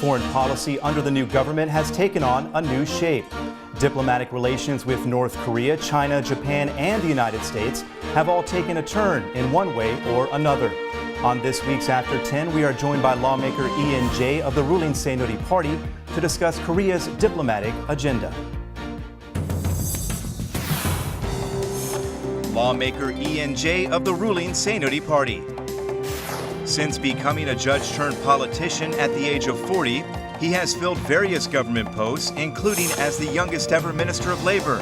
foreign policy under the new government has taken on a new shape. Diplomatic relations with North Korea, China, Japan, and the United States have all taken a turn in one way or another. On this week's After 10, we are joined by lawmaker Ian Jae of the ruling Saenuri Party to discuss Korea's diplomatic agenda. Lawmaker Ian Jae of the ruling Saenuri Party. Since becoming a judge-turned-politician at the age of 40, he has filled various government posts, including as the youngest ever Minister of Labor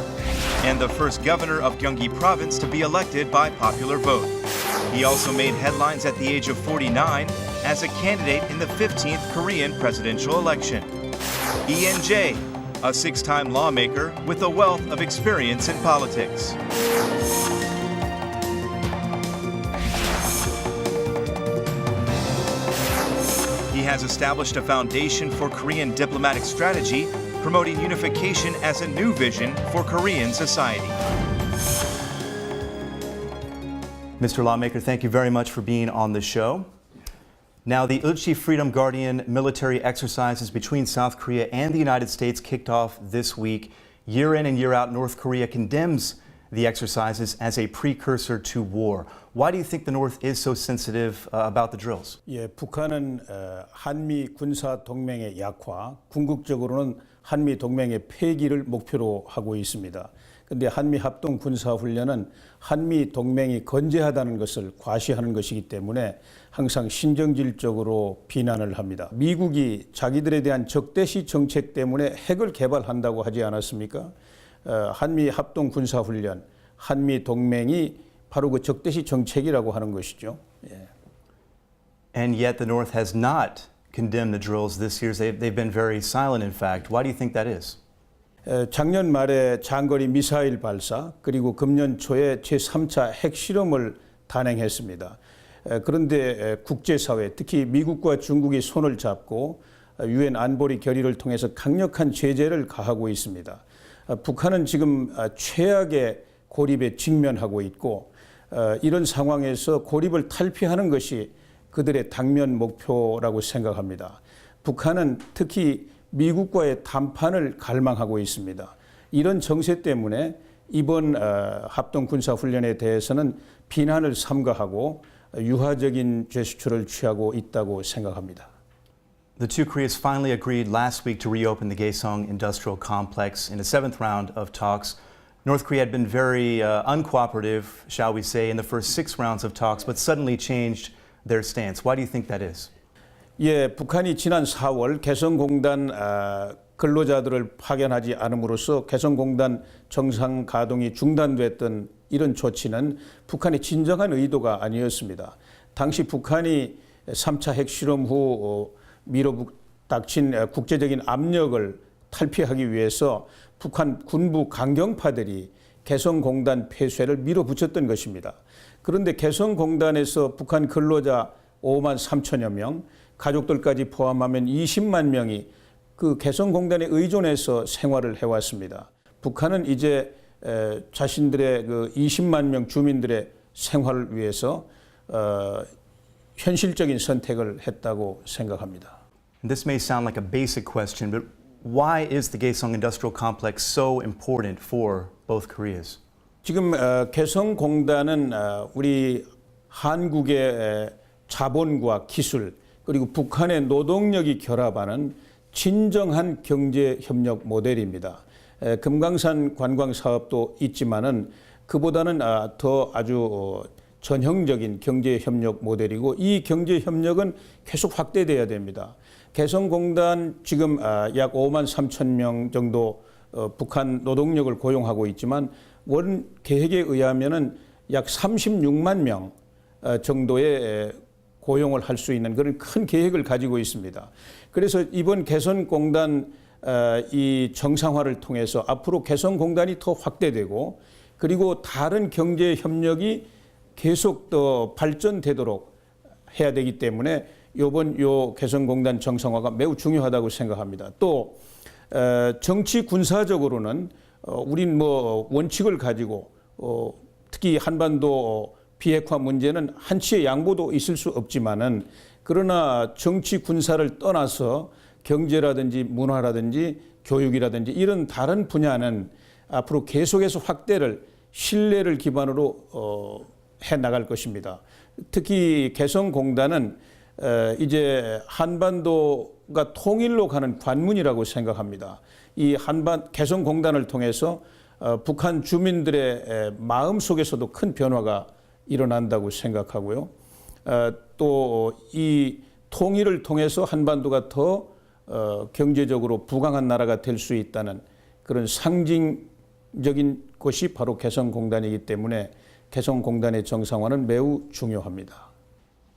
and the first governor of Gyeonggi Province to be elected by popular vote. He also made headlines at the age of 49 as a candidate in the 15th Korean presidential election. Ian Jae, a six-time lawmaker with a wealth of experience in politics. He has established a foundation for Korean diplomatic strategy, promoting unification as a new vision for Korean society. Mr. Lawmaker, thank you very much for being on the show. Now, the Ulchi Freedom Guardian military exercises between South Korea and the United States kicked off this week. Year in and year out, North Korea condemns the exercises as a precursor to war. Why do you think the North is so sensitive about the drills? 예, 북한은 한미 군사 동맹의 약화, 궁극적으로는 한미 동맹의 폐기를 목표로 하고 있습니다. 그런데 한미 합동 군사 훈련은 한미 동맹이 건재하다는 것을 과시하는 것이기 때문에 항상 신정질적으로 비난을 합니다. 미국이 자기들에 대한 적대시 정책 때문에 핵을 개발한다고 하지 않았습니까? 한미 합동 군사 훈련, 한미 동맹이 바로 그 적대시 정책이라고 하는 것이죠. 예. And yet the North has not condemned the drills this year. They've been very silent, in fact. Why do you think that is? 작년 말에 장거리 미사일 발사, 그리고 금년 초에 제3차 핵실험을 단행했습니다. 그런데 국제사회, 특히 미국과 중국이 손을 잡고 유엔 안보리 결의를 통해서 강력한 제재를 가하고 있습니다. 북한은 지금 최악의 고립에 직면하고 있고 이런 상황에서 고립을 탈피하는 것이 그들의 당면 목표라고 생각합니다. 북한은 특히 미국과의談判을 갈망하고 있습니다. 이런 정세 때문에 이번 합동군사훈련에 대해서는 비난을 삼가하고 유화적인 제스처를 취하고 있다고 생각합니다. The two Koreas finally agreed last week to reopen the Kaesong Industrial Complex in a seventh round of talks. North Korea had been very uncooperative, shall we say, in the first 6 rounds of talks, but suddenly changed their stance. Why do you think that is? 예, 북한이 지난 4월 개성공단 근로자들을 파견하지 않음으로써 개성공단 정상 가동이 중단됐던 이런 조치는 북한의 진정한 의도가 아니었습니다. 당시 북한이 3차 핵실험 후 밀어닥친 국제적인 압력을 탈피하기 위해서 북한 군부 강경파들이 개성공단 폐쇄를 밀어붙였던 것입니다. 그런데 개성공단에서 북한 근로자 5만 3천여 명, 가족들까지 포함하면 20만 명이 그 개성공단에 의존해서 생활을 해왔습니다. 북한은 이제 자신들의 그 20만 명 주민들의 생활을 위해서 현실적인 선택을 했다고 생각합니다. This may sound like a basic question, but why is the Kaesong Industrial Complex so important for both Koreas? 지금 개성공단은 우리 한국의 자본과 기술 그리고 북한의 노동력이 결합하는 진정한 경제협력 모델입니다. 금강산 관광사업도 있지만은 그보다는 더 아주 전형적인 경제협력 모델이고 이 경제협력은 계속 확대돼야 됩니다. 개성공단 지금 약 5만 3천 명 정도 북한 노동력을 고용하고 있지만 원 계획에 의하면은 약 36만 명 정도의 고용을 할 수 있는 그런 큰 계획을 가지고 있습니다. 그래서 이번 개성공단 이 정상화를 통해서 앞으로 개성공단이 더 확대되고 그리고 다른 경제 협력이 계속 더 발전되도록 해야 되기 때문에 이번 요 개성공단 정상화가 매우 중요하다고 생각합니다. 또 정치 군사적으로는 우린 뭐 원칙을 가지고 특히 한반도 비핵화 문제는 한치의 양보도 있을 수 없지만은 그러나 정치 군사를 떠나서 경제라든지 문화라든지 교육이라든지 이런 다른 분야는 앞으로 계속해서 확대를 신뢰를 기반으로 해 나갈 것입니다. 특히 개성공단은 이제 한반도가 통일로 가는 관문이라고 생각합니다. 이 개성공단을 통해서 북한 주민들의 마음 속에서도 큰 변화가 일어난다고 생각하고요. 또 이 통일을 통해서 한반도가 더 경제적으로 부강한 나라가 될 수 있다는 그런 상징적인 것이 바로 개성공단이기 때문에 개성공단의 정상화는 매우 중요합니다.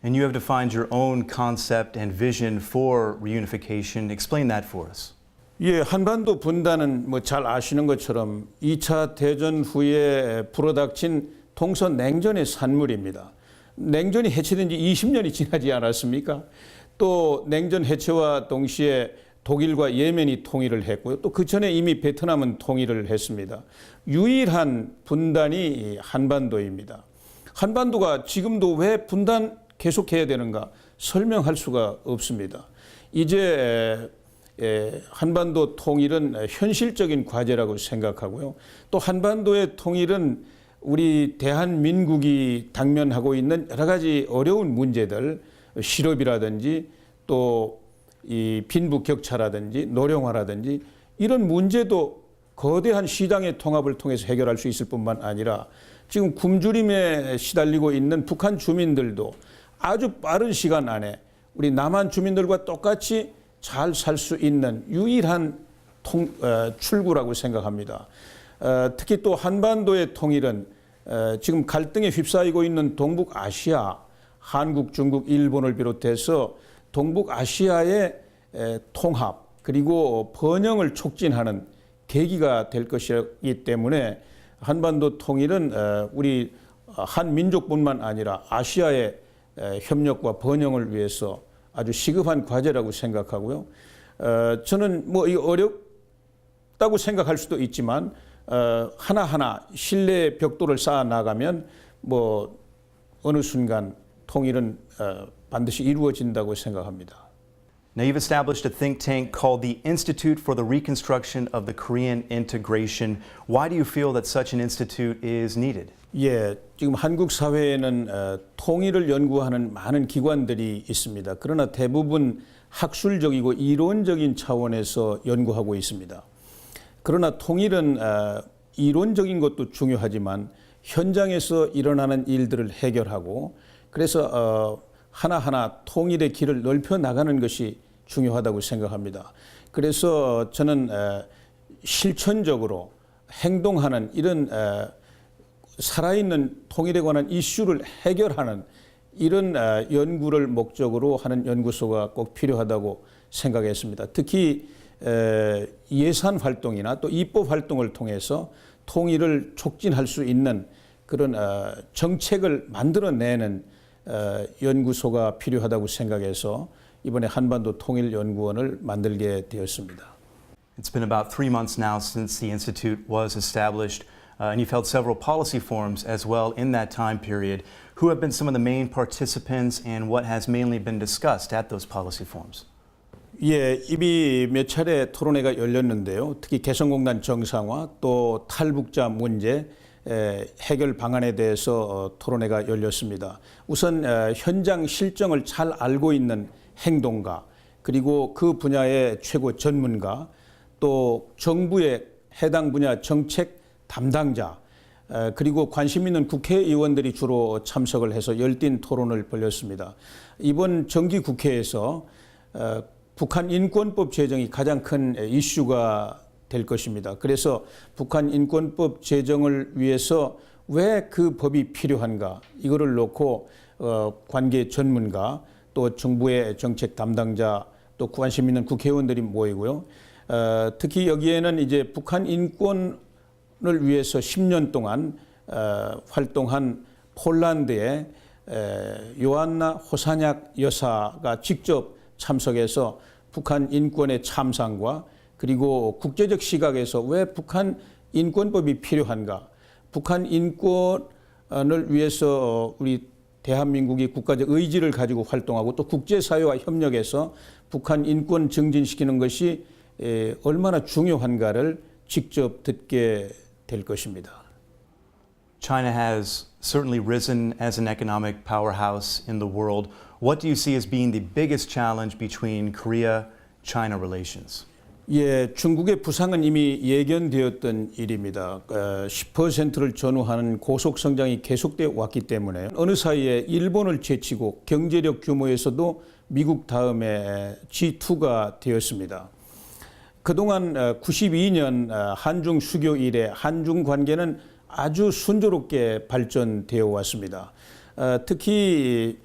And you have defined your own concept and vision for reunification. Explain that for us. 예, 한반도 분단은 뭐 잘 아시는 것처럼 2차 대전 후에 불어닥친 동서 냉전의 산물입니다. 냉전이 해체된 지 20년이 지나지 않았습니까? 또 냉전 해체와 동시에 독일과 예멘이 통일을 했고요. 또 그 전에 이미 베트남은 통일을 했습니다. 유일한 분단이 한반도입니다. 한반도가 지금도 왜 분단 계속해야 되는가 설명할 수가 없습니다. 이제 한반도 통일은 현실적인 과제라고 생각하고요. 또 한반도의 통일은 우리 대한민국이 당면하고 있는 여러 가지 어려운 문제들, 실업이라든지 또 이 빈부격차라든지 노령화라든지 이런 문제도 거대한 시장의 통합을 통해서 해결할 수 있을 뿐만 아니라 지금 굶주림에 시달리고 있는 북한 주민들도 아주 빠른 시간 안에 우리 남한 주민들과 똑같이 잘 살 수 있는 유일한 출구라고 생각합니다. 특히 또 한반도의 통일은 지금 갈등에 휩싸이고 있는 동북아시아, 한국, 중국, 일본을 비롯해서 동북아시아의 통합 그리고 번영을 촉진하는 계기가 될 것이기 때문에 한반도 통일은 우리 한민족뿐만 아니라 아시아의 협력과 번영을 위해서 아주 시급한 과제라고 생각하고요. 저는 뭐 어렵다고 생각할 수도 있지만 하나하나 신뢰의 벽돌을 쌓아 나가면 뭐 어느 순간 통일은 반드시 이루어진다고 생각합니다. Now, you've established a think tank called the Institute for the Reconstruction of the Korean Integration. Why do you feel that such an institute is needed? 예, 지금 한국 사회에는 통일을 연구하는 많은 기관들이 있습니다. 그러나 대부분 학술적이고 이론적인 차원에서 연구하고 있습니다. 그러나 통일은 이론적인 것도 중요하지만 현장에서 일어나는 일들을 해결하고 그래서 하나하나 통일의 길을 넓혀 나가는 것이 중요하다고 생각합니다. 그래서 저는 실천적으로 행동하는 이런 살아있는 통일에 관한 이슈를 해결하는 이런 연구를 목적으로 하는 연구소가 꼭 필요하다고 생각했습니다. 특히 예산 활동이나 또 입법 활동을 통해서 통일을 촉진할 수 있는 그런 정책을 만들어내는 연구소가 필요하다고 생각해서 이번에 한반도 통일연구원을 만들게 되었습니다. It's been about 3 months now since the institute was established, and you've held several policy forums as well in that time period. Who have been some of the main participants and what has mainly been discussed at those policy forums? 예, 이미 몇 차례 토론회가 열렸는데요. 특히 개성공단 정상화 또 탈북자 문제 해결 방안에 대해서 토론회가 열렸습니다. 우선 현장 실정을 잘 알고 있는 행동가 그리고 그 분야의 최고 전문가 또 정부의 해당 분야 정책 담당자 그리고 관심 있는 국회의원들이 주로 참석을 해서 열띤 토론을 벌였습니다. 이번 정기국회에서 북한 인권법 제정이 가장 큰 이슈가 될 것입니다. 그래서 북한 인권법 제정을 위해서 왜 그 법이 필요한가 이거를 놓고 관계 전문가 또 정부의 정책 담당자 또 관심 있는 국회의원들이 모이고요. 특히 여기에는 이제 북한 인권을 위해서 10년 동안 활동한 폴란드의 요안나 호사냐 여사가 직접 참석해서 북한 인권의 참상과 그리고 국제적 시각에서 왜 북한 인권법이 필요한가, 북한 인권을 위해서 우리 대한민국이 국가적 의지를 가지고 활동하고 또 국제사회와 협력해서 북한 인권 증진시키는 것이 얼마나 중요한가를 직접 듣게 될 것입니다. China has certainly risen as an economic powerhouse in the world. What do you see as being the biggest challenge between Korea-China relations? 예, 중국의 부상은 이미 예견되었던 일입니다. 10%를 전후하는 고속 성장이 계속되어 왔기 때문에 어느 사이에 일본을 제치고 경제력 규모에서도 미국 다음에 G2가 되었습니다. 그동안 92년 한중 수교 이래 한중 관계는 아주 순조롭게 발전되어 왔습니다. 특히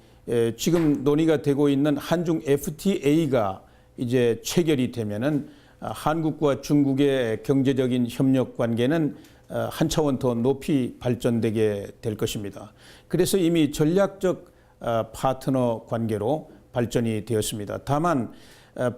지금 논의가 되고 있는 한중 FTA가 이제 체결이 되면은 한국과 중국의 경제적인 협력 관계는 한 차원 더 높이 발전되게 될 것입니다. 그래서 이미 전략적 파트너 관계로 발전이 되었습니다. 다만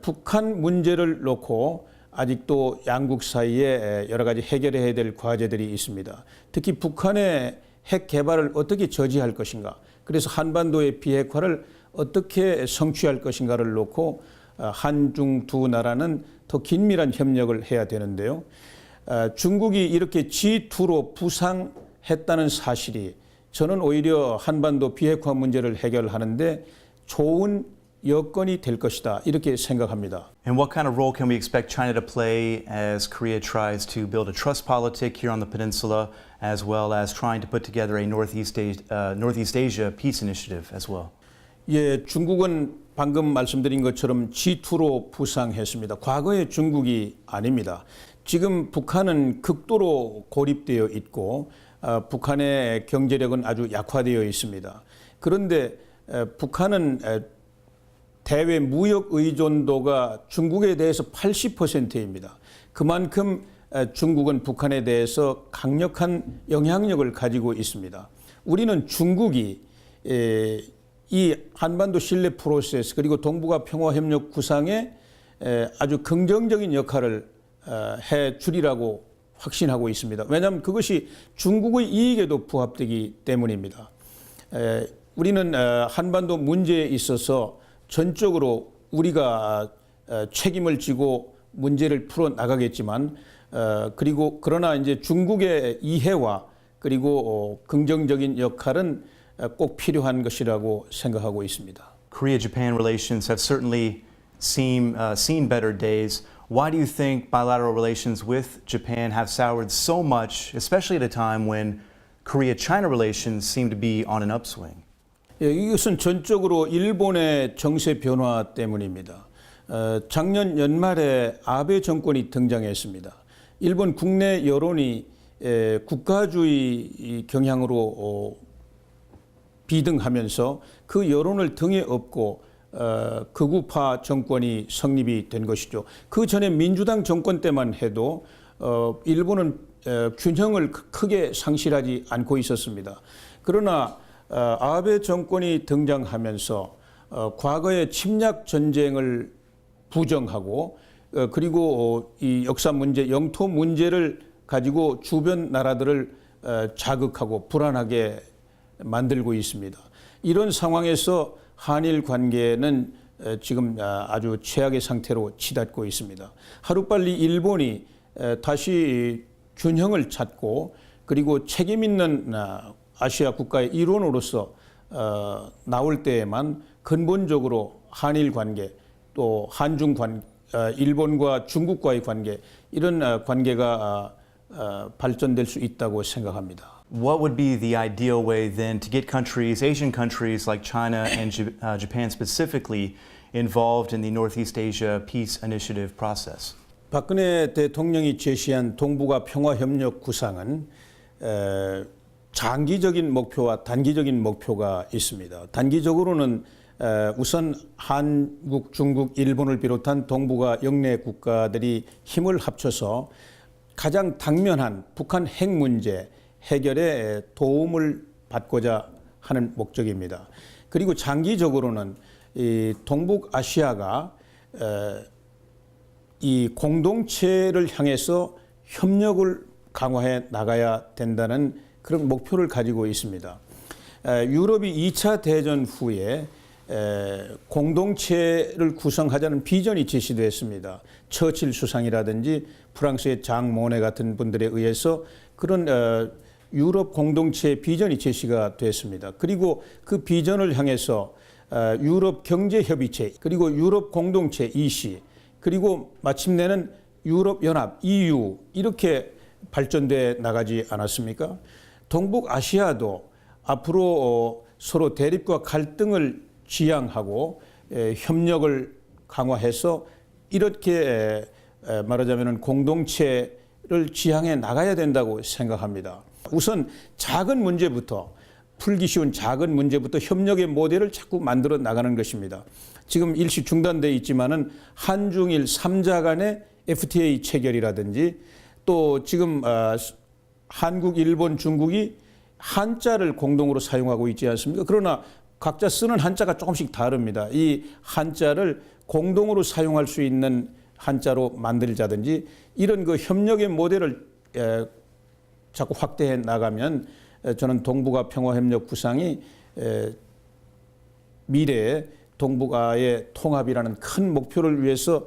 북한 문제를 놓고 아직도 양국 사이에 여러 가지 해결해야 될 과제들이 있습니다. 특히 북한의 핵 개발을 어떻게 저지할 것인가, 그래서 한반도의 비핵화를 어떻게 성취할 것인가를 놓고 한중 두 나라는 더 긴밀한 협력을 해야 되는데요. 중국이 이렇게 G2로 부상했다는 사실이 저는 오히려 한반도 비핵화 문제를 해결하는데 좋은 여건이 될 것이다, 이렇게 생각합니다. And what kind of role can we expect China to play as Korea tries to build a trust politic here on the peninsula, as well as trying to put together a Northeast Asia peace initiative as well? 예, 중국은 방금 말씀드린 것처럼 G2로 부상했습니다. 과거의 중국이 아닙니다. 지금 북한은 극도로 고립되어 있고 북한의 경제력은 아주 약화되어 있습니다. 그런데 북한은 대외 무역 의존도가 중국에 대해서 80%입니다. 그만큼 중국은 북한에 대해서 강력한 영향력을 가지고 있습니다. 우리는 중국이 이 한반도 신뢰 프로세스 그리고 동북아 평화협력 구상에 아주 긍정적인 역할을 해 주리라고 확신하고 있습니다. 왜냐하면 그것이 중국의 이익에도 부합되기 때문입니다. 우리는 한반도 문제에 있어서 전적으로 우리가 책임을 지고 문제를 풀어 나가겠지만 그러나 이제 중국의 이해와 그리고 긍정적인 역할은 꼭 필요한 것이라고 생각하고 있습니다. Korea-Japan relations have certainly seen better days. Why do you think bilateral relations with Japan have soured so much, especially at a time when Korea-China relations seem to be on an upswing? 예, 이것은 전적으로 일본의 정세 변화 때문입니다. 작년 연말에 아베 정권이 등장했습니다. 일본 국내 여론이 국가주의 경향으로 비등하면서 그 여론을 등에 업고 극우파 정권이 성립이 된 것이죠. 그 전에 민주당 정권 때만 해도 일본은 균형을 크게 상실하지 않고 있었습니다. 그러나 아베 정권이 등장하면서 과거의 침략 전쟁을 부정하고 그리고 이 역사 문제, 영토 문제를 가지고 주변 나라들을 자극하고 불안하게 만들고 있습니다. 이런 상황에서 한일 관계는 지금 아주 최악의 상태로 치닫고 있습니다. 하루빨리 일본이 다시 균형을 찾고 그리고 책임 있는 아시아 국가의 일원으로서 나올 때에만 근본적으로 한일 관계 또 한중 관계, 일본과 중국과의 관계 이런 관계가 발전될 수 있다고 생각합니다. What would be the ideal way then to get countries, Asian countries like China and Japan specifically, involved in the Northeast Asia Peace Initiative process? 박근혜 대통령이 제시한 동북아 평화협력 구상은 장기적인 목표와 단기적인 목표가 있습니다. 단기적으로는 우선 한국, 중국, 일본을 비롯한 동북아 영내 국가들이 힘을 합쳐서 가장 당면한 북한 핵 문제 해결에 도움을 받고자 하는 목적입니다. 그리고 장기적으로는 이 동북아시아가 이 공동체를 향해서 협력을 강화해 나가야 된다는 그런 목표를 가지고 있습니다. 유럽이 2차 대전 후에 공동체를 구성하자는 비전이 제시됐습니다. 처칠 수상이라든지 프랑스의 장 모네 같은 분들에 의해서 그런 유럽 공동체 비전이 제시가 됐습니다. 그리고 그 비전을 향해서 유럽 경제협의체, 그리고 유럽 공동체 EC, 그리고 마침내는 유럽연합 EU 이렇게 발전돼 나가지 않았습니까? 동북아시아도 앞으로 서로 대립과 갈등을 지양하고 협력을 강화해서 이렇게 말하자면 공동체를 지향해 나가야 된다고 생각합니다. 우선 작은 문제부터 풀기 쉬운 작은 문제부터 협력의 모델을 자꾸 만들어 나가는 것입니다. 지금 일시 중단돼 있지만은 한중일 3자 간의 FTA 체결이라든지 또 지금 한국, 일본, 중국이 한자를 공동으로 사용하고 있지 않습니까? 그러나 각자 쓰는 한자가 조금씩 다릅니다. 이 한자를 공동으로 사용할 수 있는 한자로 만들자든지 이런 그 협력의 모델을 자꾸 확대해 나가면 저는 동북아 평화협력 구상이 미래의 동북아의 통합이라는 큰 목표를 위해서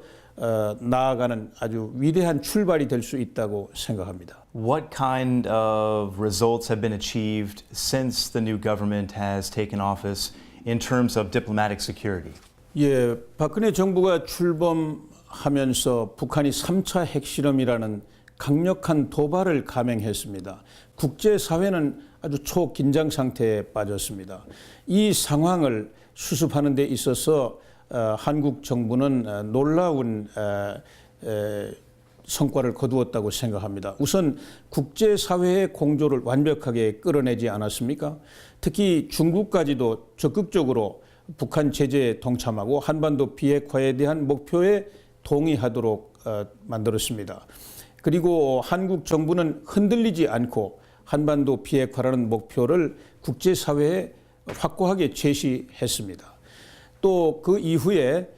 나아가는 아주 위대한 출발이 될 수 있다고 생각합니다. What kind of results have been achieved since the new government has taken office in terms of diplomatic security? 예, 박근혜 정부가 출범하면서 북한이 3차 핵실험이라는 강력한 도발을 감행했습니다. 국제사회는 아주 초긴장 상태에 빠졌습니다. 이 상황을 수습하는 데 있어서 한국 정부는 놀라운 성과를 거두었다고 생각합니다. 우선 국제사회의 공조를 완벽하게 끌어내지 않았습니까? 특히 중국까지도 적극적으로 북한 제재에 동참하고 한반도 비핵화에 대한 목표에 동의하도록 만들었습니다. 그리고 한국 정부는 흔들리지 않고 한반도 비핵화라는 목표를 국제사회에 확고하게 제시했습니다. 또 그 이후에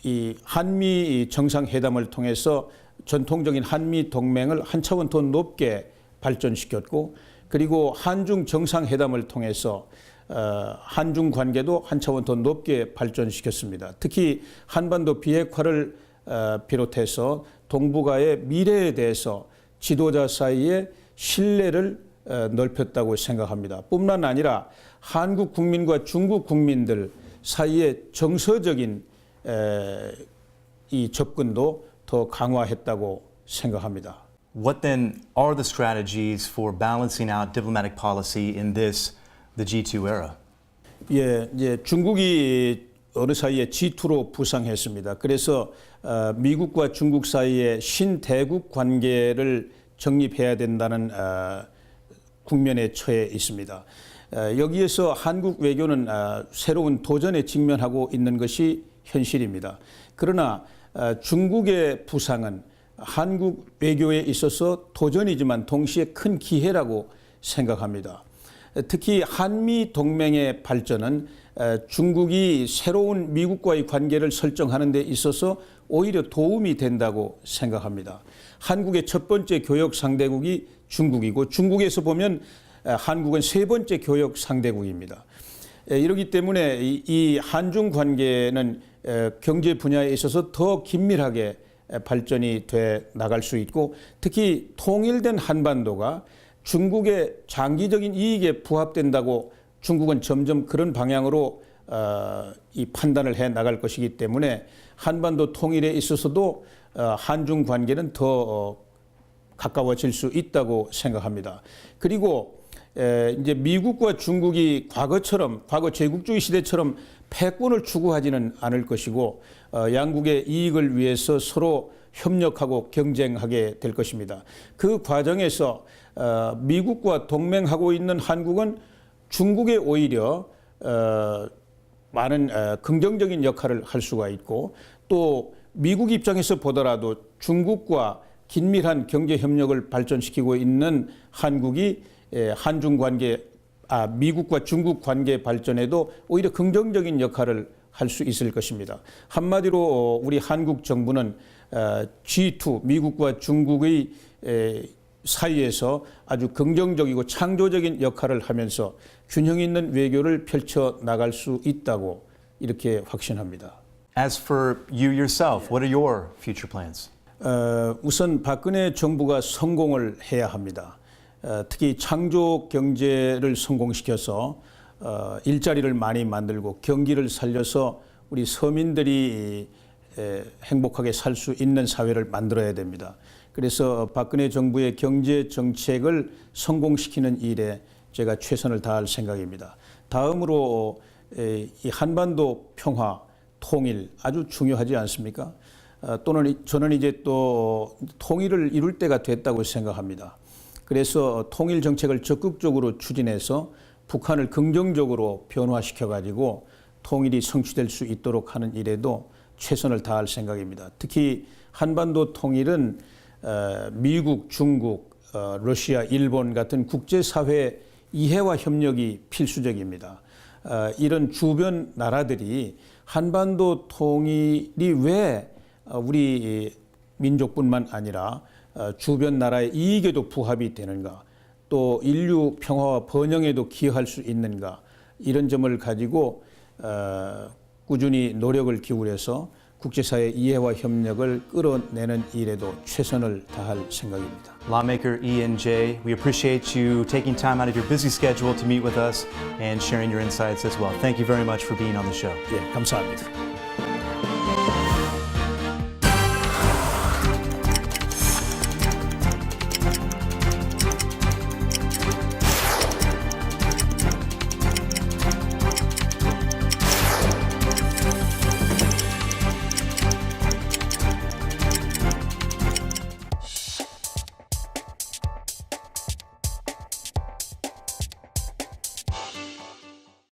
이 한미 정상회담을 통해서 전통적인 한미 동맹을 한 차원 더 높게 발전시켰고, 그리고 한중 정상회담을 통해서 한중 관계도 한 차원 더 높게 발전시켰습니다. 특히 한반도 비핵화를 비롯해서 동북아의 미래에 대해서 지도자 사이에 신뢰를 넓혔다고 생각합니다. 뿐만 아니라 한국 국민과 중국 국민들 사이에 정서적인 이 접근도 더 강화했다고 생각합니다. What then are the strategies for balancing out diplomatic policy in this, the G2 era? 예, 이제 중국이 어느 사이에 G2로 부상했습니다. 그래서 미국과 중국 사이에 신대국 관계를 정립해야 된다는 국면에 처해 있습니다. 여기에서 한국 외교는 새로운 도전에 직면하고 있는 것이 현실입니다. 그러나 중국의 부상은 한국 외교에 있어서 도전이지만 동시에 큰 기회라고 생각합니다. 특히 한미 동맹의 발전은 중국이 새로운 미국과의 관계를 설정하는 데 있어서 오히려 도움이 된다고 생각합니다. 한국의 첫 번째 교역 상대국이 중국이고, 중국에서 보면 한국은 세 번째 교역 상대국입니다. 이렇기 때문에 이 한중 관계는 경제 분야에 있어서 더 긴밀하게 발전이 돼 나갈 수 있고, 특히 통일된 한반도가 중국의 장기적인 이익에 부합된다고 중국은 점점 그런 방향으로 이 판단을 해 나갈 것이기 때문에 한반도 통일에 있어서도 한중 관계는 더 가까워질 수 있다고 생각합니다. 그리고 이제 미국과 중국이 과거 제국주의 시대처럼 패권을 추구하지는 않을 것이고, 양국의 이익을 위해서 서로 협력하고 경쟁하게 될 것입니다. 그 과정에서 미국과 동맹하고 있는 한국은 중국에 오히려 많은 긍정적인 역할을 할 수가 있고, 또 미국 입장에서 보더라도 중국과 긴밀한 경제 협력을 발전시키고 있는 한국이 한중 관계, 미국과 중국 관계 발전에도 오히려 긍정적인 역할을 할 수 있을 것입니다. 한마디로 우리 한국 정부는 G2, 미국과 중국의 사이에서 아주 긍정적이고 창조적인 역할을 하면서 균형 있는 외교를 펼쳐 나갈 수 있다고 이렇게 확신합니다. As for you yourself, what are your future plans? 우선 박근혜 정부가 성공을 해야 합니다. 특히 창조 경제를 성공시켜서 일자리를 많이 만들고 경기를 살려서 우리 서민들이 행복하게 살 수 있는 사회를 만들어야 됩니다. 그래서 박근혜 정부의 경제 정책을 성공시키는 일에 제가 최선을 다할 생각입니다. 다음으로 이 한반도 평화, 통일 아주 중요하지 않습니까? 또는 저는 이제 또 통일을 이룰 때가 됐다고 생각합니다. 그래서 통일 정책을 적극적으로 추진해서 북한을 긍정적으로 변화시켜 가지고 통일이 성취될 수 있도록 하는 일에도 최선을 다할 생각입니다. 특히 한반도 통일은 미국, 중국, 러시아, 일본 같은 국제사회 이해와 협력이 필수적입니다. 이런 주변 나라들이 한반도 통일이 왜 우리 민족뿐만 아니라 주변 나라의 이익에도 부합이 되는가, 또 인류 평화와 번영에도 기여할 수 있는가, 이런 점을 가지고 꾸준히 노력을 기울여서 국제사회 이해와 협력을 끌어내는 일에도 최선을 다할 생각입니다. Lawmaker Ian Jay, we appreciate you taking time out of your busy schedule to meet with us and sharing your insights as well. Thank you very much for being on the show. 예, 감사합니다.